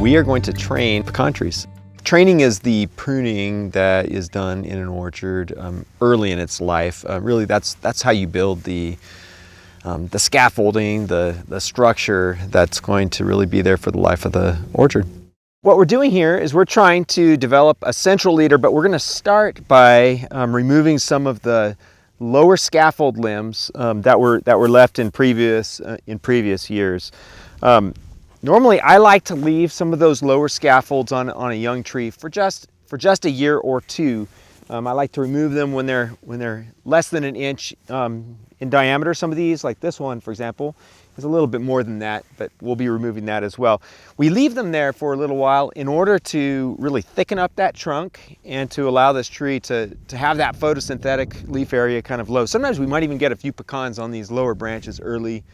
we are going to train pecan trees. Training is the pruning that is done in an orchard early in its life. Really, that's how you build the scaffolding, the structure that's going to really be there for the life of the orchard. What we're doing here is we're trying to develop a central leader, but we're going to start by removing some of the lower scaffold limbs that were left in previous years. Normally, I like to leave some of those lower scaffolds on a young tree for just a year or two. I like to remove them when they're less than an inch in diameter. Some of these, like this one, for example, is a little bit more than that, but we'll be removing that as well. We leave them there for a little while in order to really thicken up that trunk and to allow this tree to have that photosynthetic leaf area kind of low. Sometimes we might even get a few pecans on these lower branches early,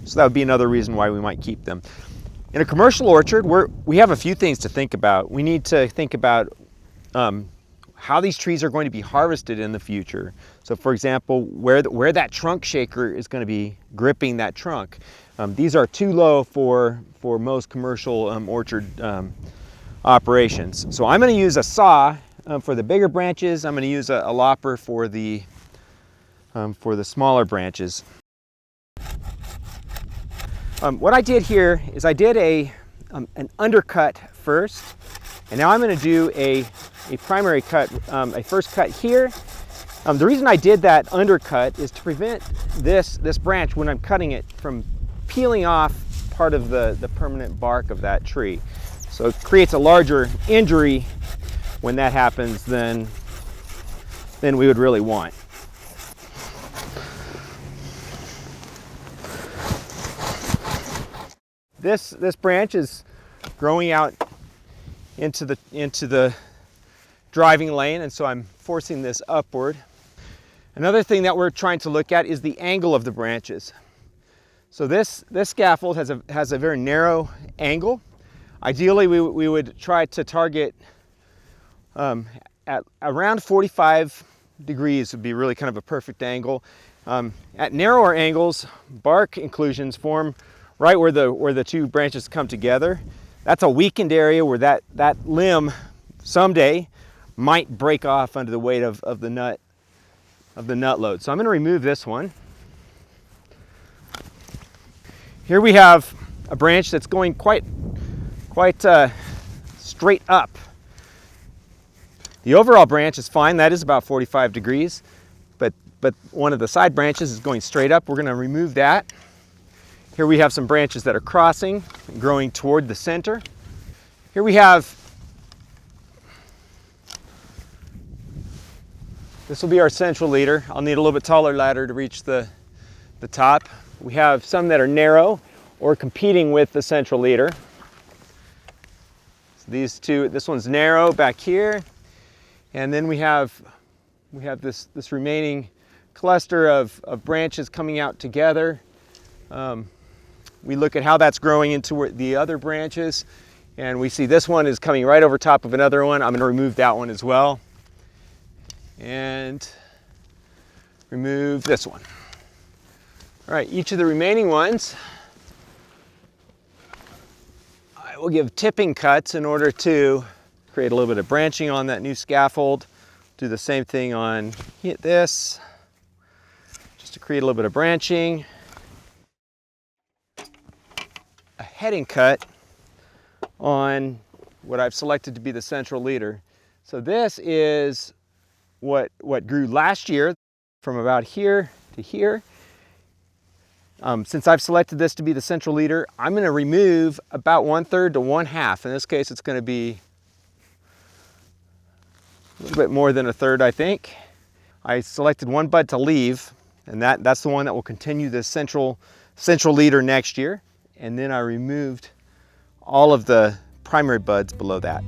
so that would be another reason why we might keep them. In a commercial orchard, we have a few things to think about. We need to think about how these trees are going to be harvested in the future. So for example, where that trunk shaker is going to be gripping that trunk. These are too low for most commercial orchard operations. So I'm going to use a saw for the bigger branches. I'm going to use a lopper for the smaller branches. What I did here is I did an undercut first, and now I'm going to do a primary cut, a first cut here. The reason I did that undercut is to prevent this branch, when I'm cutting it, from peeling off part of the permanent bark of that tree. So it creates a larger injury when that happens than we would really want. This branch is growing out into the driving lane, and so I'm forcing this upward. Another thing that we're trying to look at is the angle of the branches. So this scaffold has a very narrow angle. Ideally, we would try to target at around 45 degrees would be really kind of a perfect angle. At narrower angles, bark inclusions form right where the two branches come together. That's a weakened area where that limb someday might break off under the weight of the nut load. So I'm going to remove this one. Here we have a branch that's going quite straight up. The overall branch is fine. That is about 45 degrees, but one of the side branches is going straight up. We're going to remove that. Here we have some branches that are crossing, growing toward the center. Here we have, this will be our central leader. I'll need a little bit taller ladder to reach the top. We have some that are narrow or competing with the central leader. So these two, this one's narrow back here. And then we have this remaining cluster of branches coming out together. We look at how that's growing into the other branches, and we see this one is coming right over top of another one. I'm going to remove that one as well, and remove this one. All right, each of the remaining ones, I will give tipping cuts in order to create a little bit of branching on that new scaffold. Do the same thing on this, just to create a little bit of branching. A heading cut on what I've selected to be the central leader. So this is what grew last year from about here to here. Since I've selected this to be the central leader, I'm going to remove about 1/3 to 1/2. In this case, it's going to be a little bit more than 1/3, I think. I selected one bud to leave, and that's the one that will continue the central leader next year. And then I removed all of the primary buds below that.